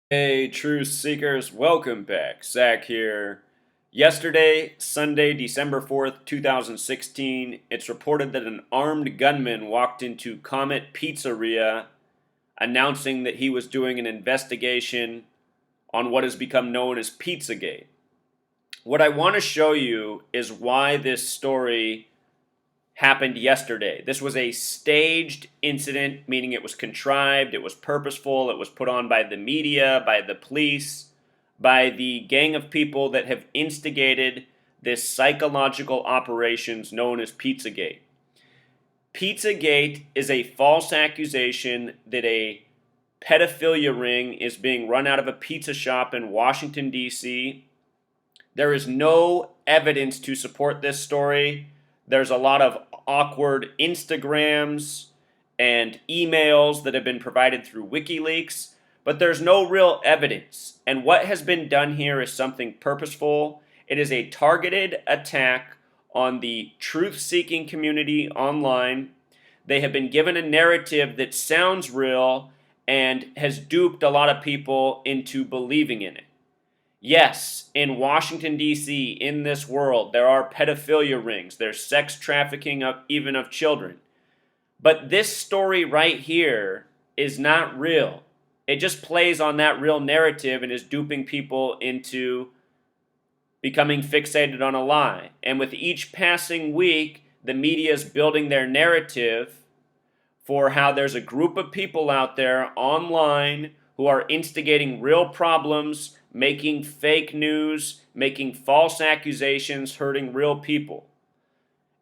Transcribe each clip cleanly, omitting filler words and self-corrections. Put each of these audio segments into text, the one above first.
Hey, truth seekers, welcome back. Zach here. Yesterday, Sunday, December 4th, 2016, it's reported that an armed gunman walked into Comet Pizzeria announcing that he was doing an investigation on what has become known as Pizzagate. What I want to show you is why this story happened yesterday. This was a staged incident, meaning it was contrived, it was purposeful, it was put on by the media, by the police, by the gang of people that have instigated this psychological operations known as Pizzagate. Pizzagate is a false accusation that a pedophilia ring is being run out of a pizza shop in Washington, D.C. There is no evidence to support this story. There's a lot of awkward Instagrams and emails that have been provided through WikiLeaks, but there's no real evidence. And what has been done here is something purposeful. It is a targeted attack on the truth-seeking community online. They have been given a narrative that sounds real and has duped a lot of people into believing in it. Yes, in Washington, D.C., in this world, there are pedophilia rings. There's sex trafficking even of children. But this story right here is not real. It just plays on that real narrative and is duping people into becoming fixated on a lie. And with each passing week, the media is building their narrative for how there's a group of people out there online who are instigating real problems, making fake news, making false accusations, hurting real people.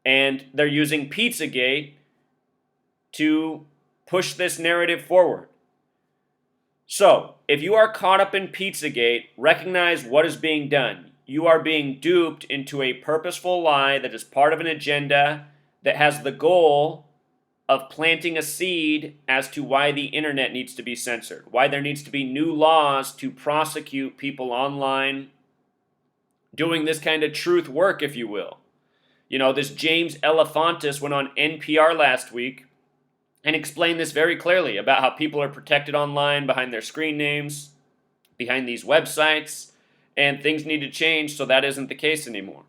And they're using Pizzagate to push this narrative forward. So, if you are caught up in Pizzagate, recognize what is being done. You are being duped into a purposeful lie that is part of an agenda that has the goal of planting a seed as to why the internet needs to be censored, why there needs to be new laws to prosecute people online doing this kind of truth work, if you will. You know, this James Alefantis went on NPR last week and explained this very clearly about how people are protected online behind their screen names, behind these websites, and things need to change so that isn't the case anymore.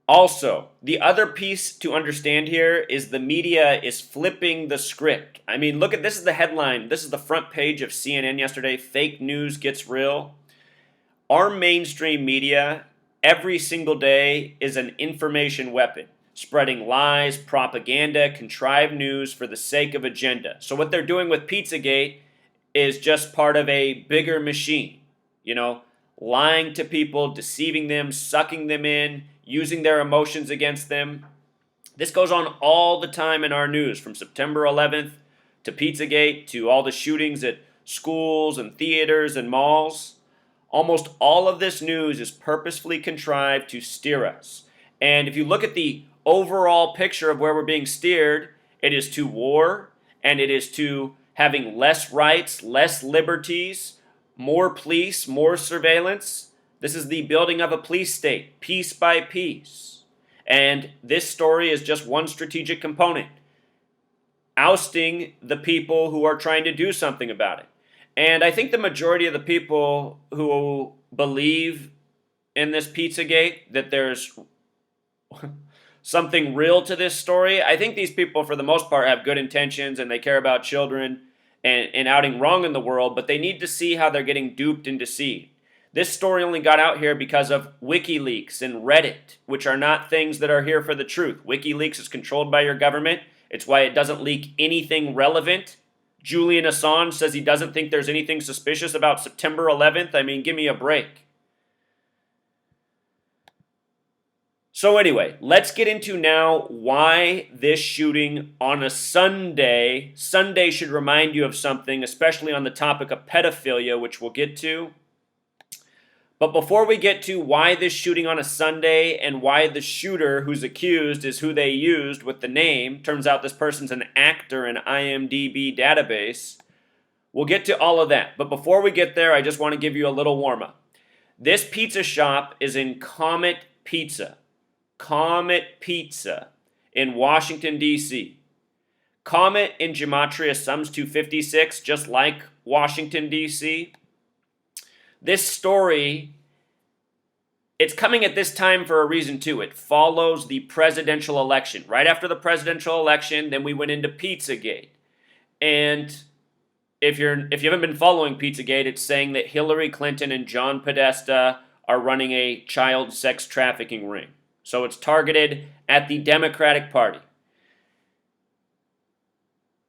Also, the other piece to understand here is the media is flipping the script. I mean, look at this is the headline. This is the front page of CNN yesterday. Fake news gets real. Our mainstream media every single day is an information weapon, spreading lies, propaganda, contrived news for the sake of agenda. So what they're doing with Pizzagate is just part of a bigger machine, you know, lying to people, deceiving them, sucking them in, using their emotions against them. This goes on all the time in our news, from September 11th to Pizzagate to all the shootings at schools and theaters and malls. Almost all of this news is purposefully contrived to steer us. And if you look at the overall picture of where we're being steered, it is to war, and it is to having less rights, less liberties, more police, more surveillance. This is the building of a police state, piece by piece. And this story is just one strategic component, ousting the people who are trying to do something about it. And I think the majority of the people who believe in this Pizzagate, that there's something real to this story, I think these people, for the most part, have good intentions and they care about children and outing wrong in the world, but they need to see how they're getting duped and deceived. This story only got out here because of WikiLeaks and Reddit, which are not things that are here for the truth. WikiLeaks is controlled by your government. It's why it doesn't leak anything relevant. Julian Assange says he doesn't think there's anything suspicious about September 11th. I mean, give me a break. So anyway, let's get into now why this shooting on a Sunday. Sunday should remind you of something, especially on the topic of pedophilia, which we'll get to. But before we get to why this shooting on a Sunday and why the shooter who's accused is who they used with the name, turns out this person's an actor in IMDb database, we'll get to all of that. But before we get there, I just want to give you a little warm-up. This pizza shop is in Comet Pizza. Comet Pizza in Washington, D.C. Comet in gematria sums to 56, just like Washington, D.C. This story, it's coming at this time for a reason too. It follows the presidential election. Right after the presidential election, then we went into Pizzagate. And if you haven't been following Pizzagate, it's saying that Hillary Clinton and John Podesta are running a child sex trafficking ring. So it's targeted at the Democratic Party.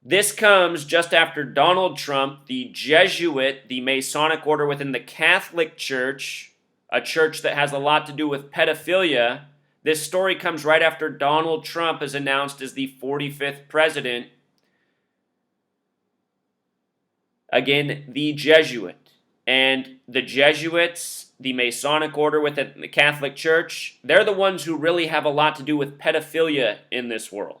This comes just after Donald Trump, the Jesuit, the Masonic order within the Catholic Church, a church that has a lot to do with pedophilia. This story comes right after Donald Trump is announced as the 45th president. Again, the Jesuit. And the Jesuits, the Masonic order within the Catholic Church, they're the ones who really have a lot to do with pedophilia in this world.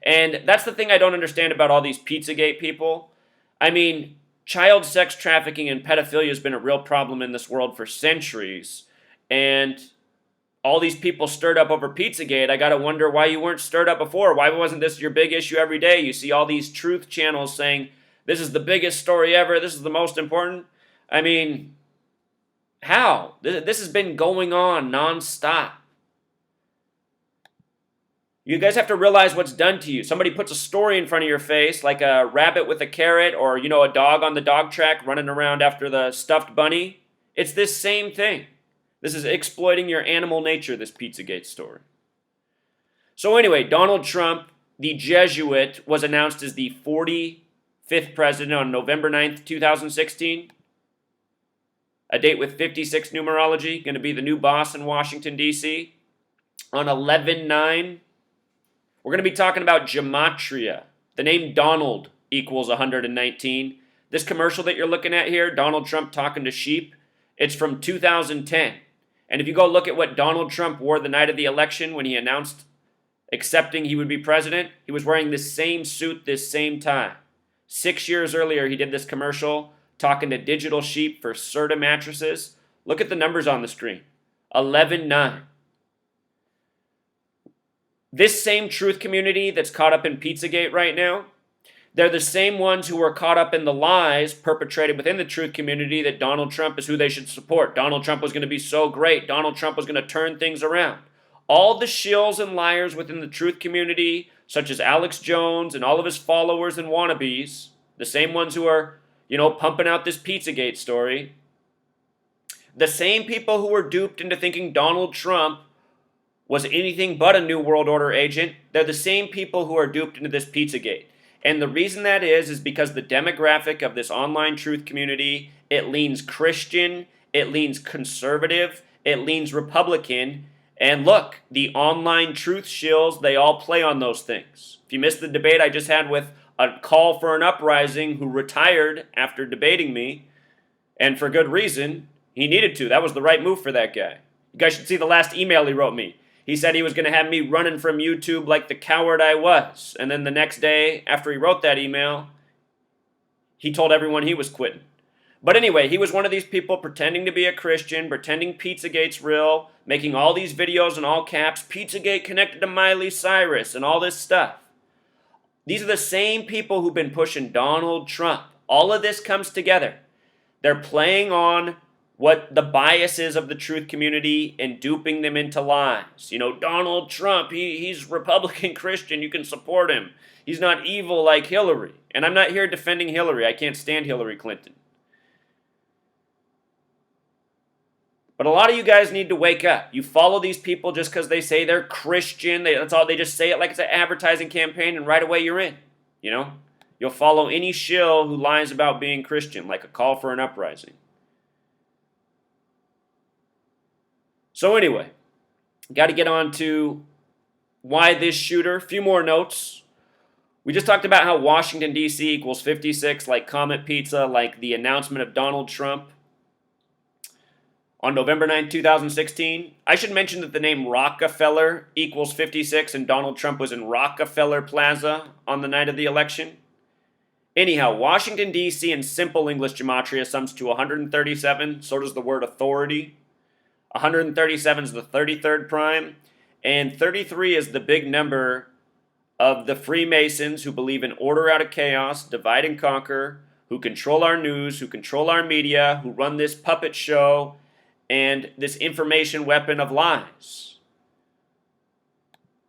And that's the thing I don't understand about all these Pizzagate people. I mean, child sex trafficking and pedophilia has been a real problem in this world for centuries. And all these people stirred up over Pizzagate, I gotta wonder why you weren't stirred up before. Why wasn't this your big issue every day? You see all these truth channels saying, this is the biggest story ever, this is the most important. I mean, how? This has been going on nonstop. You guys have to realize what's done to you. Somebody puts a story in front of your face, like a rabbit with a carrot, or, a dog on the dog track running around after the stuffed bunny. It's this same thing. This is exploiting your animal nature, this Pizzagate story. So anyway, Donald Trump, the Jesuit, was announced as the 45th president on November 9th, 2016. A date with 56 numerology, going to be the new boss in Washington, D.C. On 11/9, we're going to be talking about gematria. The name Donald equals 119. This commercial that you're looking at here, Donald Trump talking to sheep, it's from 2010. And if you go look at what Donald Trump wore the night of the election when he announced accepting he would be president, he was wearing this same suit, this same tie. 6 years earlier, he did this commercial talking to digital sheep for Serta mattresses. Look at the numbers on the screen. 11/9. This same truth community that's caught up in Pizzagate right now, they're the same ones who were caught up in the lies perpetrated within the truth community that Donald Trump is who they should support. Donald Trump was going to be so great. Donald Trump was going to turn things around. All the shills and liars within the truth community, such as Alex Jones and all of his followers and wannabes, the same ones who are, pumping out this Pizzagate story, the same people who were duped into thinking Donald Trump was anything but a New World Order agent, they're the same people who are duped into this Pizzagate. And the reason that is because the demographic of this online truth community, it leans Christian, it leans conservative, it leans Republican. And look, the online truth shills, they all play on those things. If you missed the debate I just had with a call for an uprising who retired after debating me, and for good reason, he needed to. That was the right move for that guy. You guys should see the last email he wrote me. He said he was going to have me running from YouTube like the coward I was. And then the next day, after he wrote that email, he told everyone he was quitting. But anyway, he was one of these people pretending to be a Christian, pretending Pizzagate's real, making all these videos in all caps, Pizzagate connected to Miley Cyrus and all this stuff. These are the same people who've been pushing Donald Trump. All of this comes together. They're playing on what the bias is of the truth community and duping them into lies. Donald Trump, he's Republican Christian, you can support him. He's not evil like Hillary. And I'm not here defending Hillary. I can't stand Hillary Clinton. But a lot of you guys need to wake up. You follow these people just because they say they're Christian. That's all. They just say it like it's an advertising campaign, and right away you're in. You'll follow any shill who lies about being Christian, like a call for an uprising. So anyway, got to get on to why this shooter. A few more notes. We just talked about how Washington, D.C. equals 56, like Comet Pizza, like the announcement of Donald Trump. On November 9, 2016, I should mention that the name Rockefeller equals 56, and Donald Trump was in Rockefeller Plaza on the night of the election. Anyhow, Washington, D.C. in simple English gematria sums to 137, so does the word authority. 137 is the 33rd prime, and 33 is the big number of the Freemasons who believe in order out of chaos, divide and conquer, who control our news, who control our media, who run this puppet show and this information weapon of lies.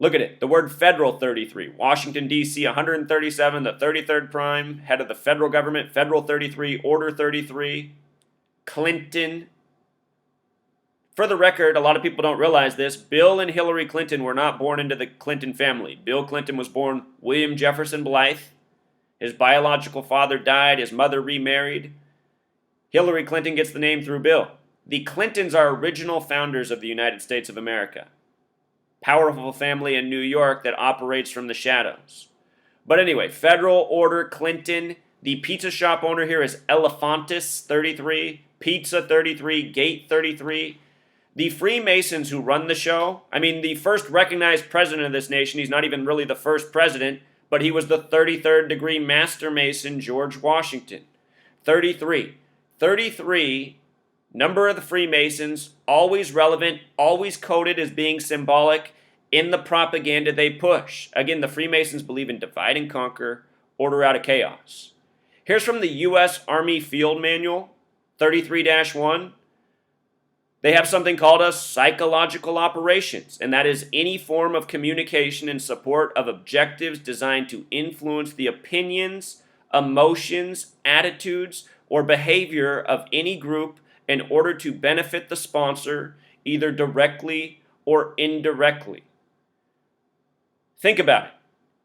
Look at it. The word federal 33. Washington, D.C. 137, the 33rd prime, head of the federal government, federal 33, order 33. Clinton. For the record, a lot of people don't realize this. Bill and Hillary Clinton were not born into the Clinton family. Bill Clinton was born William Jefferson Blythe. His biological father died. His mother remarried. Hillary Clinton gets the name through Bill. The Clintons are original founders of the United States of America. Powerful family in New York that operates from the shadows. But anyway, federal order Clinton. The pizza shop owner here is Elephantis 33, Pizza 33, Gate 33. The Freemasons who run the show, the first recognized president of this nation, he's not even really the first president, but he was the 33rd degree Master Mason, George Washington. 33. 33, number of the Freemasons, always relevant, always coded as being symbolic in the propaganda they push. Again, the Freemasons believe in divide and conquer, order out of chaos. Here's from the U.S. Army Field Manual, 33-1. They have something called a psychological operations, and that is any form of communication in support of objectives designed to influence the opinions, emotions, attitudes, or behavior of any group in order to benefit the sponsor, either directly or indirectly. Think about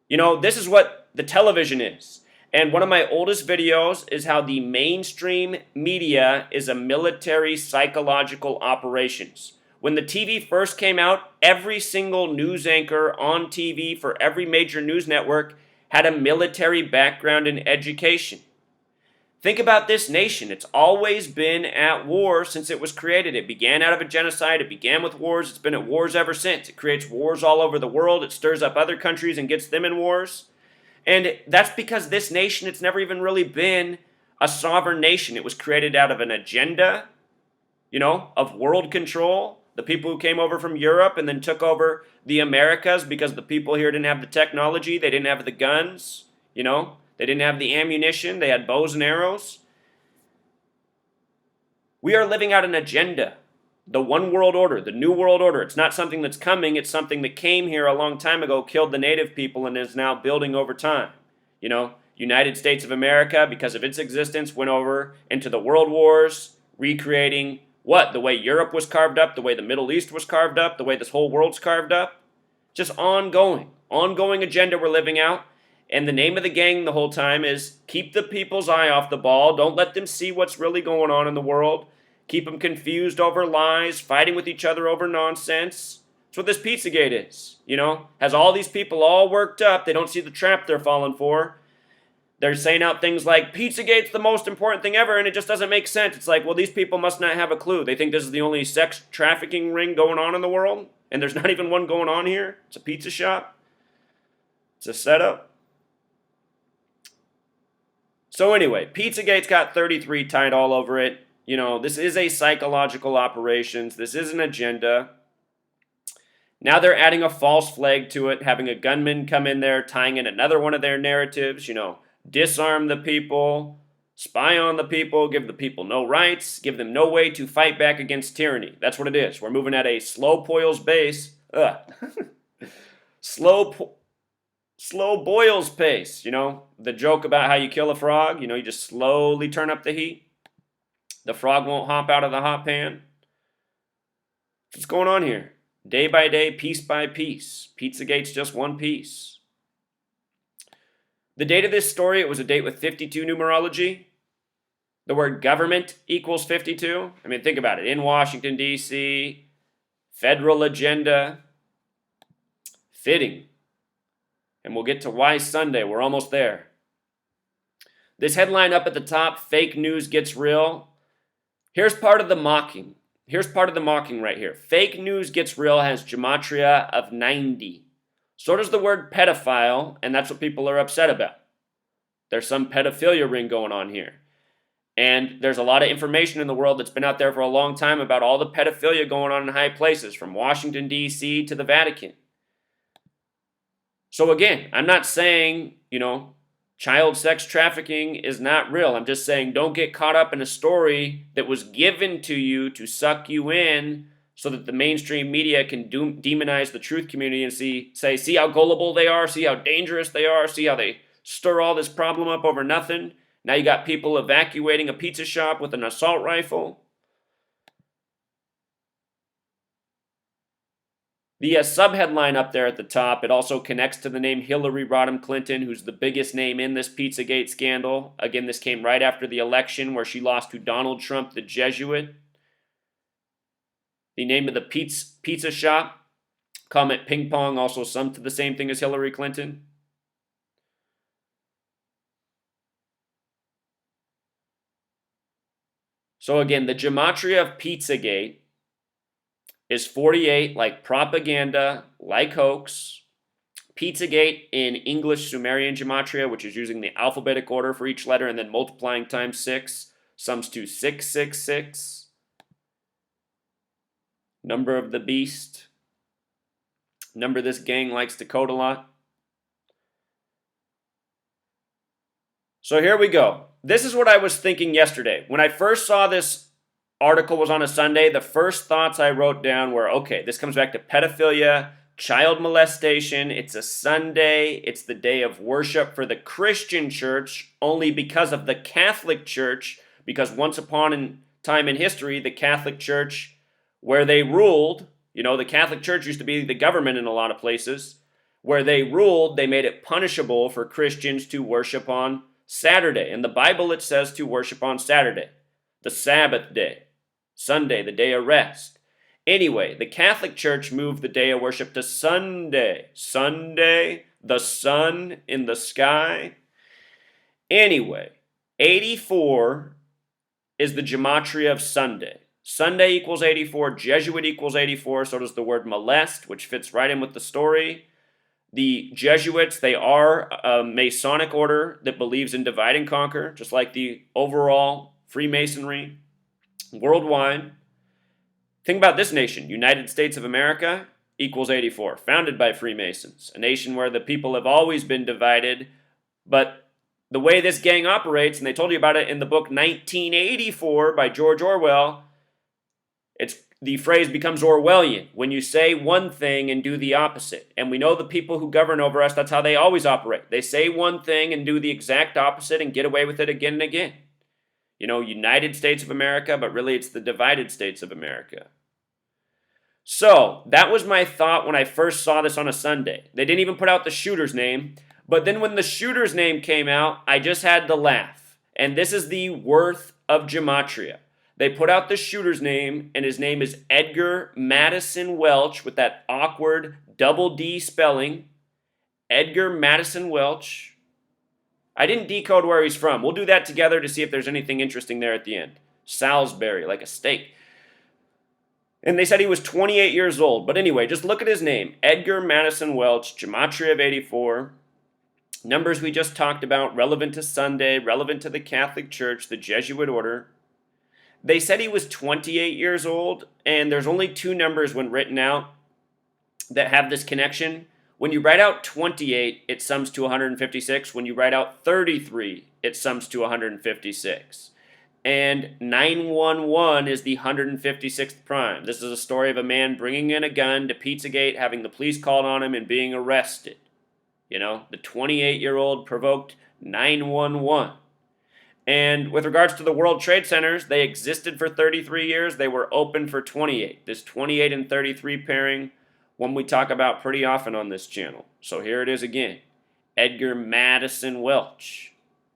it. This is what the television is. And one of my oldest videos is how the mainstream media is a military psychological operations. When the TV first came out, every single news anchor on TV for every major news network had a military background and education. Think about this nation. It's always been at war since it was created. It began out of a genocide. It began with wars. It's been at wars ever since. It creates wars all over the world. It stirs up other countries and gets them in wars. And that's because this nation, it's never even really been a sovereign nation. It was created out of an agenda, of world control. The people who came over from Europe and then took over the Americas because the people here didn't have the technology. They didn't have the guns, they didn't have the ammunition. They had bows and arrows. We are living out an agenda. The one world order, the new world order. It's not something that's coming. It's something that came here a long time ago, killed the native people, and is now building over time. United States of America, because of its existence, went over into the world wars, recreating what? The way Europe was carved up, the way the Middle East was carved up, the way this whole world's carved up. Just ongoing agenda we're living out. And the name of the gang the whole time is keep the people's eye off the ball. Don't let them see what's really going on in the world. Keep them confused over lies, fighting with each other over nonsense. That's what this Pizzagate is, Has all these people all worked up. They don't see the trap they're falling for. They're saying out things like, Pizzagate's the most important thing ever, and it just doesn't make sense. It's like, well, these people must not have a clue. They think this is the only sex trafficking ring going on in the world, and there's not even one going on here. It's a pizza shop. It's a setup. So anyway, Pizzagate's got 33 tied all over it. This is a psychological operations. This is an agenda. Now they're adding a false flag to it, having a gunman come in there, tying in another one of their narratives, disarm the people, spy on the people, give the people no rights, give them no way to fight back against tyranny. That's what it is. We're moving at a slow boils pace. Slow boils pace, the joke about how you kill a frog, you just slowly turn up the heat. The frog won't hop out of the hot pan. What's going on here? Day by day, piece by piece. Pizzagate's just one piece. The date of this story, it was a date with 52 numerology. The word government equals 52. Think about it. In Washington, D.C., federal agenda. Fitting. And we'll get to why Sunday. We're almost there. This headline up at the top, fake news gets real. Here's part of the mocking. Right here. Fake news gets real has gematria of 90. So does the word pedophile, and that's what people are upset about. There's some pedophilia ring going on here. And there's a lot of information in the world that's been out there for a long time about all the pedophilia going on in high places, from Washington, D.C. to the Vatican. So again, I'm not saying, child sex trafficking is not real. I'm just saying don't get caught up in a story that was given to you to suck you in so that the mainstream media can demonize the truth community and say, see how gullible they are, see how dangerous they are, see how they stir all this problem up over nothing. Now you got people evacuating a pizza shop with an assault rifle. The subheadline up there at the top, it also connects to the name Hillary Rodham Clinton, who's the biggest name in this Pizzagate scandal. Again, this came right after the election where she lost to Donald Trump, the Jesuit. The name of the pizza shop, Comet Ping Pong, also summed to the same thing as Hillary Clinton. So again, the gematria of Pizzagate is 48, like propaganda, like hoax. Pizzagate in English Sumerian gematria, which is using the alphabetic order for each letter and then multiplying times 6, sums to 666. Number of the beast. Number this gang likes to code a lot. So here we go. This is what I was thinking yesterday. When I first saw this article was on a Sunday, the first thoughts I wrote down were, okay, this comes back to pedophilia, child molestation. It's a Sunday. It's the day of worship for the Christian church, only because of the Catholic Church, because once upon a time in history, the Catholic Church, where they ruled, the Catholic Church used to be the government in a lot of places, where they ruled, they made it punishable for Christians to worship on Saturday. In the Bible, it says to worship on Saturday, the Sabbath day, Sunday, the day of rest. Anyway, the Catholic Church moved the day of worship to Sunday. Sunday, the sun in the sky. Anyway, 84 is the gematria of Sunday. Sunday equals 84, Jesuit equals 84, so does the word molest, which fits right in with the story. The Jesuits, they are a Masonic order that believes in divide and conquer, just like the overall Freemasonry worldwide. Think about this nation, United States of America equals 84, founded by Freemasons, a nation where the people have always been divided, but the way this gang operates, and they told you about it in the book 1984 by George Orwell, the phrase becomes Orwellian when you say one thing and do the opposite. And we know the people who govern over us, that's how they always operate. They say one thing and do the exact opposite and get away with it again and again. United States of America, but really it's the divided states of America. So, that was my thought when I first saw this on a Sunday. They didn't even put out the shooter's name, but then when the shooter's name came out, I just had to laugh. And this is the worth of gematria. They put out the shooter's name, and his name is Edgar Madison Welch, with that awkward double D spelling. Edgar Madison Welch. I didn't decode where he's from. We'll do that together to see if there's anything interesting there at the end. Salisbury, like a steak. And they said he was 28 years old. But anyway, just look at his name. Edgar Madison Welch, gematria of 84. Numbers we just talked about, relevant to Sunday, relevant to the Catholic Church, the Jesuit order. They said he was 28 years old, and there's only two numbers when written out that have this connection. When you write out 28, it sums to 156. When you write out 33, it sums to 156. And 911 is the 156th prime. This is a story of a man bringing in a gun to Pizzagate, having the police called on him, and being arrested. The 28-year-old provoked 911. And with regards to the World Trade Centers, they existed for 33 years. They were open for 28. This 28 and 33 pairing, one we talk about pretty often on this channel. So here it is again. Edgar Madison Welch.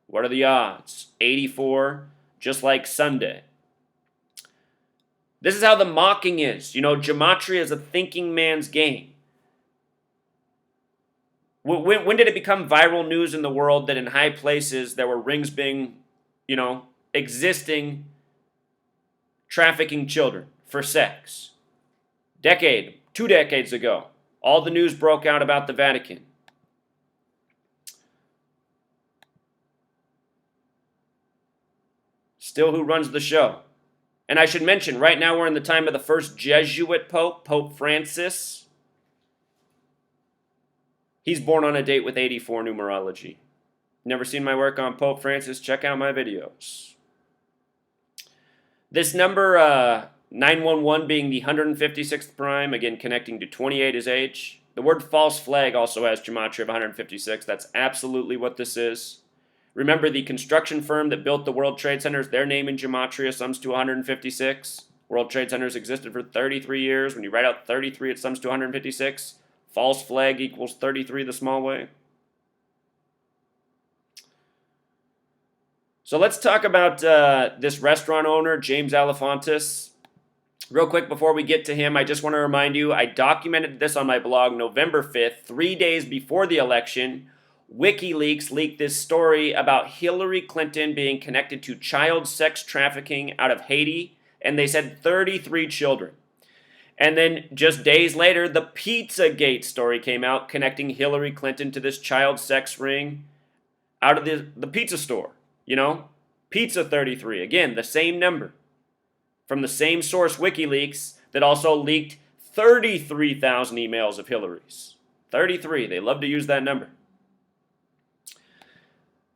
What are the odds? 84, just like Sunday. This is how the mocking is. Gematria is a thinking man's game. When did it become viral news in the world that in high places there were rings being existing trafficking children for sex? 2 decades ago. All the news broke out about the Vatican. Still, who runs the show? And I should mention, right now we're in the time of the first Jesuit Pope, Pope Francis. He's born on a date with 84 numerology. Never seen my work on Pope Francis? Check out my videos. This number, 911 being the 156th prime, again connecting to 28 as age. The word false flag also has gematria of 156. That's absolutely what this is. Remember, the construction firm that built the World Trade Centers, their name in gematria sums to 156. World Trade Centers existed for 33 years. When you write out 33, it sums to 156. False flag equals 33 the small way. So let's talk about this restaurant owner, James Alefantis. Real quick before we get to him, I just want to remind you, I documented this on my blog November 5th, 3 days before the election. WikiLeaks leaked this story about Hillary Clinton being connected to child sex trafficking out of Haiti, and they said 33 children. And then just days later, the Pizzagate story came out connecting Hillary Clinton to this child sex ring out of the pizza store. You know, Pizza 33, again, the same number. From the same source, WikiLeaks, that also leaked 33,000 emails of Hillary's. 33, they love to use that number.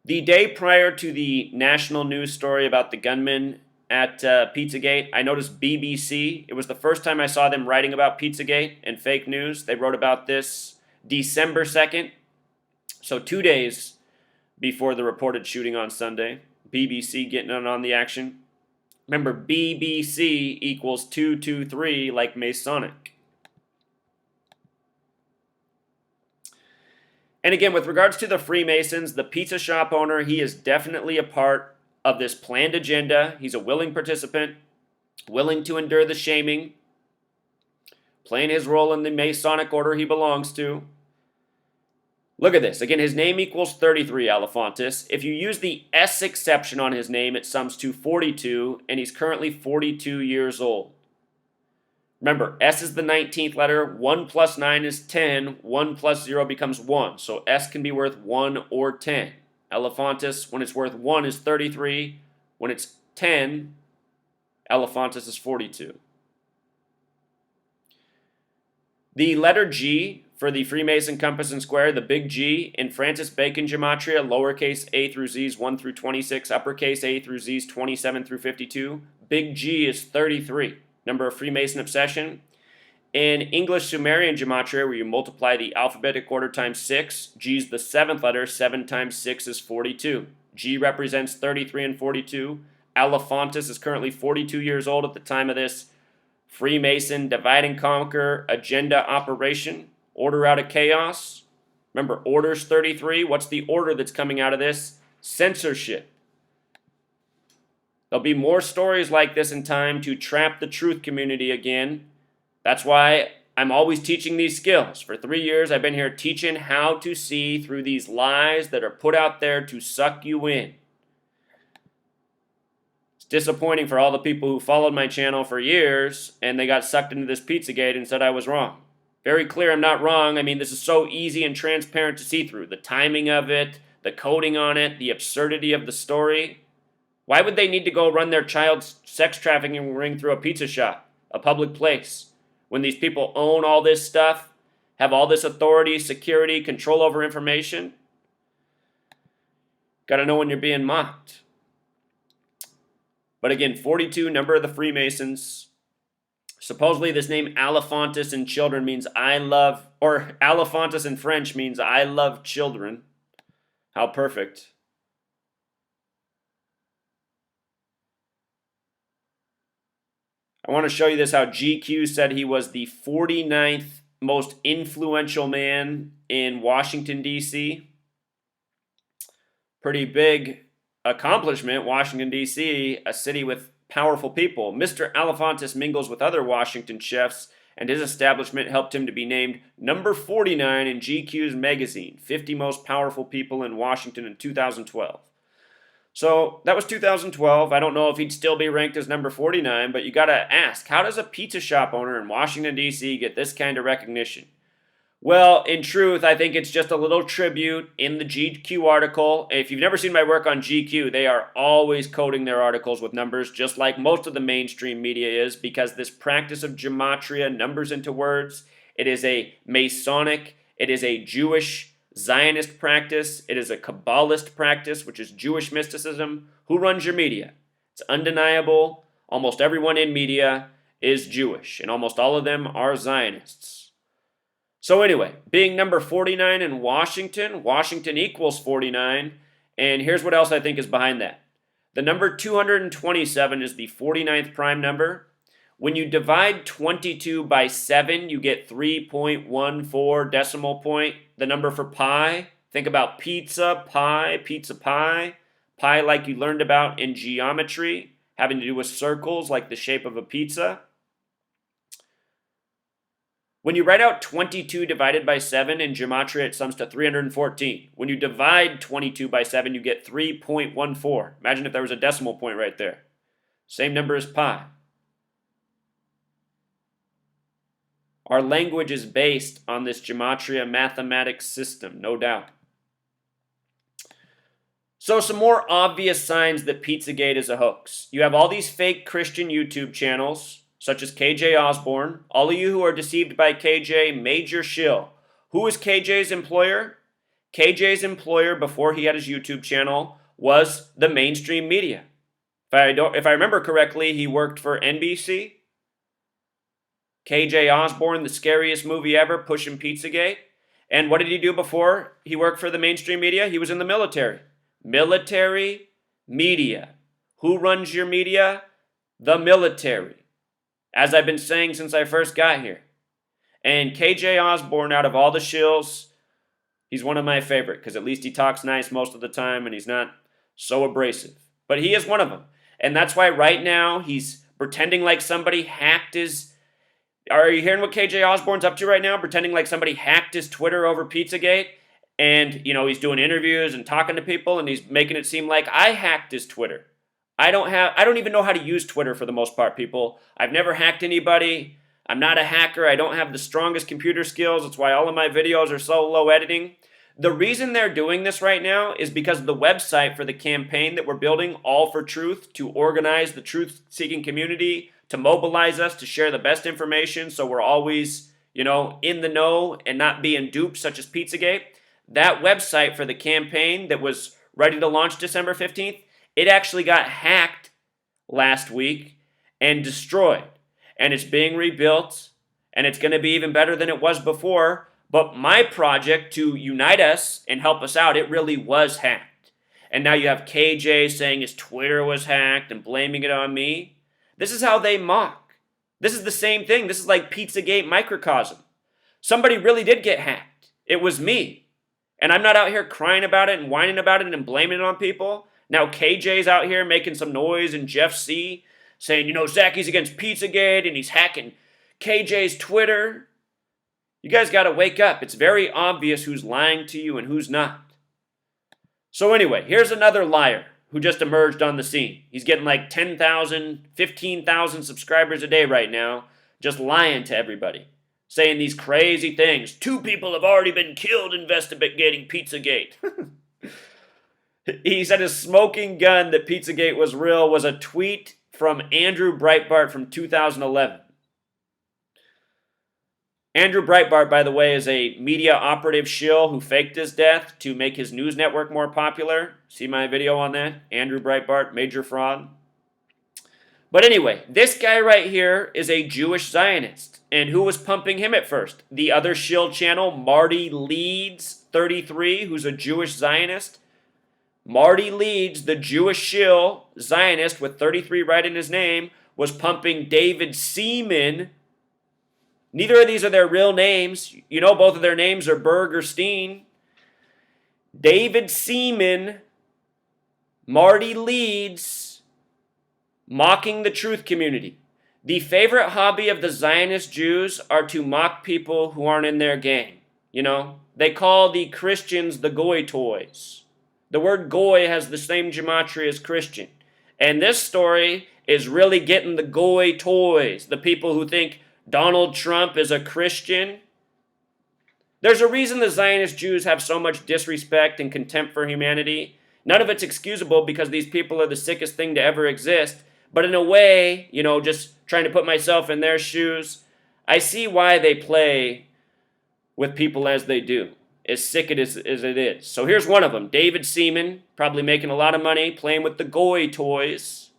The day prior to the national news story about the gunman at Pizzagate, I noticed BBC. It was the first time I saw them writing about Pizzagate and fake news. They wrote about this December 2nd, so 2 days before the reported shooting on Sunday. BBC getting on the action. Remember, BBC equals 223 like Masonic. And again, with regards to the Freemasons, the pizza shop owner, he is definitely a part of this planned agenda. He's a willing participant, willing to endure the shaming, playing his role in the Masonic order he belongs to. Look at this. Again, his name equals 33, Alefantis. If you use the S exception on his name, it sums to 42, and he's currently 42 years old. Remember, S is the 19th letter. 1 plus 9 is 10. 1 plus 0 becomes 1. So S can be worth 1 or 10. Alefantis, when it's worth 1, is 33. When it's 10, Alefantis is 42. The letter G for the Freemason compass and square, the big G, in Francis Bacon gematria, lowercase a through z is 1 through 26, uppercase a through z is 27 through 52. Big G is 33. Number of Freemason obsession. In English Sumerian gematria, where you multiply the alphabetic order times 6, G is the 7th letter. 7 times 6 is 42. G represents 33 and 42. Alefantis is currently 42 years old at the time of this Freemason divide and conquer agenda operation. Order out of chaos. Remember, order's 33. What's the order that's coming out of this? Censorship. There'll be more stories like this in time to trap the truth community again. That's why I'm always teaching these skills. For 3 years, I've been here teaching how to see through these lies that are put out there to suck you in. It's disappointing for all the people who followed my channel for years and they got sucked into this Pizzagate and said I was wrong. Very clear I'm not wrong. I mean, this is so easy and transparent to see through. The timing of it, the coding on it, the absurdity of the story. Why would they need to go run their child sex trafficking ring through a pizza shop, a public place, when these people own all this stuff, have all this authority, security, control over information? Got to know when you're being mocked. But again, 42, number of the Freemasons. Supposedly this name Alefantis in children means I love, or Alefantis in French means I love children. How perfect. I want to show you this, how GQ said he was the 49th most influential man in Washington, D.C. Pretty big accomplishment, Washington, D.C., a city with powerful people. Mr. Alefantis mingles with other Washington chefs, and his establishment helped him to be named number 49 in GQ's magazine, 50 Most Powerful People in Washington in 2012. So that was 2012. I don't know if he'd still be ranked as number 49, but you got to ask, how does a pizza shop owner in Washington, D.C. get this kind of recognition? Well, in truth, I think it's just a little tribute in the GQ article. If you've never seen my work on GQ, they are always coding their articles with numbers, just like most of the mainstream media is, because this practice of gematria, numbers into words, it is a Masonic, It is a Jewish Zionist practice. It is a Kabbalist practice, which is Jewish mysticism. Who runs your media? It's undeniable. Almost everyone in media is Jewish, and almost all of them are Zionists. So anyway, being number 49 in Washington, Washington equals 49, and here's what else I think is behind that. The number 227 is the 49th prime number. When you divide 22 by 7, you get 3.14 decimal point. The number for pi, think about pizza, pie, pizza pie. Pi like you learned about in geometry, having to do with circles like the shape of a pizza. When you write out 22 divided by 7 in gematria, it sums to 314. When you divide 22 by 7, you get 3.14. Imagine if there was a decimal point right there. Same number as pi. Our language is based on this gematria mathematics system, no doubt. So some more obvious signs that Pizzagate is a hoax. You have all these fake Christian YouTube channels, such as KJ Osborne. All of you who are deceived by KJ, major shill. Who is KJ's employer? KJ's employer, before he had his YouTube channel, was the mainstream media. If I remember correctly, he worked for NBC. KJ Osborne, the scariest movie ever, pushing Pizzagate. And what did he do before he worked for the mainstream media? He was in the military. Military media. Who runs your media? The military. As I've been saying since I first got here. And KJ Osborne, out of all the shills, he's one of my favorite, because at least he talks nice most of the time and he's not so abrasive. But he is one of them. And that's why right now he's pretending like somebody hacked his... Are you hearing what KJ Osborne's up to right now? Pretending like somebody hacked his Twitter over Pizzagate? And, he's doing interviews and talking to people, and he's making it seem like I hacked his Twitter. I don't even know how to use Twitter for the most part, people. I've never hacked anybody. I'm not a hacker. I don't have the strongest computer skills. That's why all of my videos are so low editing. The reason they're doing this right now is because of the website for the campaign that we're building, All for Truth, to organize the truth-seeking community, to mobilize us, to share the best information so we're always, in the know and not being duped, such as Pizzagate. That website for the campaign that was ready to launch December 15th, it actually got hacked last week and destroyed. And it's being rebuilt, and it's going to be even better than it was before. But my project to unite us and help us out, it really was hacked. And now you have KJ saying his Twitter was hacked and blaming it on me. This is how they mock. This is the same thing. This is like Pizzagate microcosm. Somebody really did get hacked. It was me. And I'm not out here crying about it and whining about it and blaming it on people. Now KJ's out here making some noise, and Jeff C. saying, Zacky's against Pizzagate and he's hacking KJ's Twitter. You guys got to wake up. It's very obvious who's lying to you and who's not. So anyway, here's another liar who just emerged on the scene. He's getting like 10,000, 15,000 subscribers a day right now, just lying to everybody, saying these crazy things. 2 people have already been killed investigating Pizzagate. He said his smoking gun that Pizzagate was real was a tweet from Andrew Breitbart from 2011. Andrew Breitbart, by the way, is a media operative shill who faked his death to make his news network more popular. See my video on that? Andrew Breitbart, major fraud. But anyway, this guy right here is a Jewish Zionist. And who was pumping him at first? The other shill channel, Marty Leeds 33, who's a Jewish Zionist. Marty Leeds, the Jewish shill Zionist with 33 right in his name, was pumping David Seaman. Neither of these are their real names. Both of their names are Berg or Steen. David Seaman, Marty Leeds, mocking the truth community. The favorite hobby of the Zionist Jews are to mock people who aren't in their gang. They call the Christians the goy toys. The word goy has the same gematria as Christian. And this story is really getting the goy toys, the people who think Donald Trump is a Christian. There's a reason the Zionist Jews have so much disrespect and contempt for humanity. None of it's excusable because these people are the sickest thing to ever exist. But in a way, just trying to put myself in their shoes, I see why they play with people as they do, as sick as it is. So here's one of them. David Seaman, probably making a lot of money, playing with the Goy toys.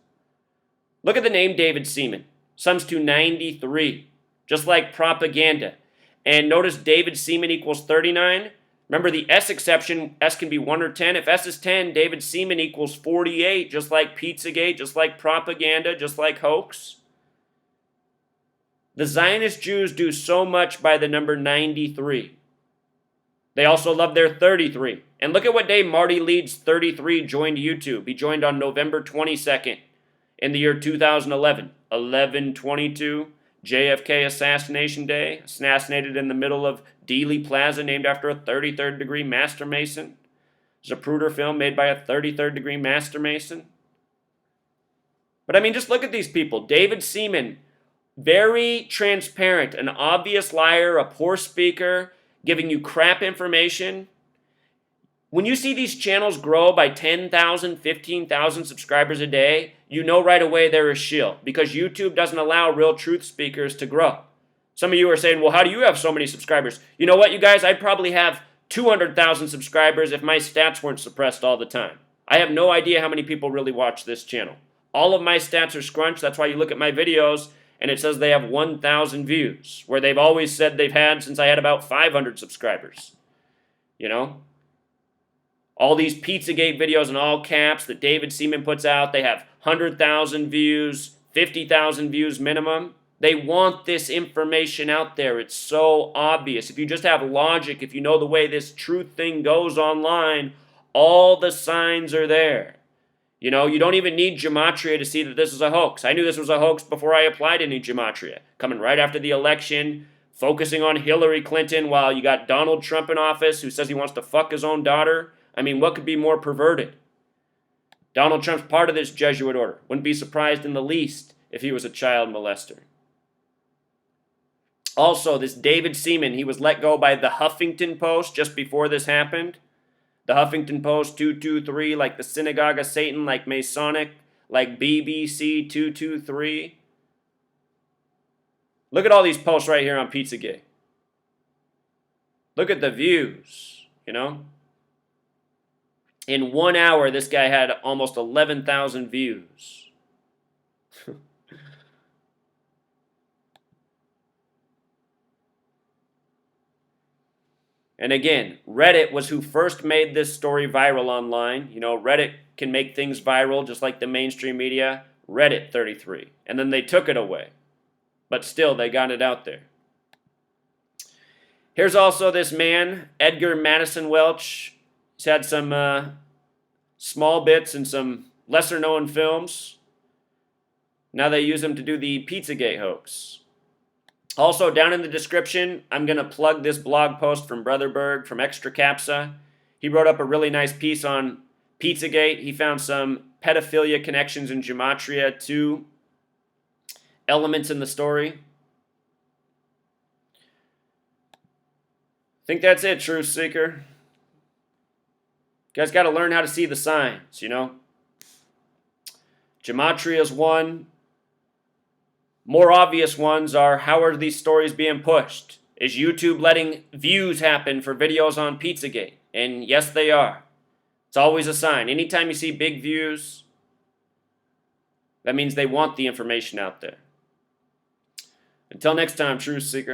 Look at the name David Seaman. Sums to 93, just like propaganda. And notice David Seaman equals 39. Remember the S exception, S can be 1 or 10. If S is 10, David Seaman equals 48, just like Pizzagate, just like propaganda, just like Hoax. The Zionist Jews do so much by the number 93. They also love their 33. And look at what day Marty Leeds 33 joined YouTube. He joined on November 22nd in the year 2011. 11/22, JFK Assassination Day. Assassinated in the middle of Dealey Plaza, named after a 33rd degree Master Mason. Zapruder film made by a 33rd degree Master Mason. But I mean, just look at these people. David Seaman, very transparent, an obvious liar, a poor speaker, giving you crap information. When you see these channels grow by 10,000, 15,000 subscribers a day, you know right away they're a shill, because YouTube doesn't allow real truth speakers to grow. Some of you are saying, well, how do you have so many subscribers? You know what, you guys? I'd probably have 200,000 subscribers if my stats weren't suppressed all the time. I have no idea how many people really watch this channel. All of my stats are scrunched. That's why you look at my videos and it says they have 1,000 views, where they've always said they've had since I had about 500 subscribers. You know? All these Pizzagate videos in all caps that David Seaman puts out, they have 100,000 views, 50,000 views minimum. They want this information out there. It's so obvious. If you just have logic, if you know the way this truth thing goes online, all the signs are there. You know, you don't even need gematria to see that this is a hoax. I knew this was a hoax before I applied any gematria. Coming right after the election, focusing on Hillary Clinton while you got Donald Trump in office who says he wants to fuck his own daughter. I mean, what could be more perverted? Donald Trump's part of this Jesuit order. Wouldn't be surprised in the least if he was a child molester. Also, this David Seaman, he was let go by the Huffington Post just before this happened. The Huffington Post 223, like the Synagogue of Satan, like Masonic, like BBC 223. Look at all these posts right here on Pizzagate. Look at the views, you know. In 1 hour, this guy had almost 11,000 views. And again, Reddit was who first made this story viral online. You know, Reddit can make things viral just like the mainstream media. Reddit 33. And then they took it away. But still, they got it out there. Here's also this man, Edgar Madison Welch. He's had some small bits in some lesser-known films. Now they use him to do the Pizzagate hoax. Also, down in the description, I'm going to plug this blog post from Brother Berg from Extra Capsa. He wrote up a really nice piece on Pizzagate. He found some pedophilia connections in gematria to elements in the story. I think that's it, Truth Seeker. You guys got to learn how to see the signs, you know. Gematria is one. More obvious ones are, how are these stories being pushed? Is YouTube letting views happen for videos on Pizzagate? And yes, they are. It's always a sign. Anytime you see big views, that means they want the information out there. Until next time, Truth Seeker.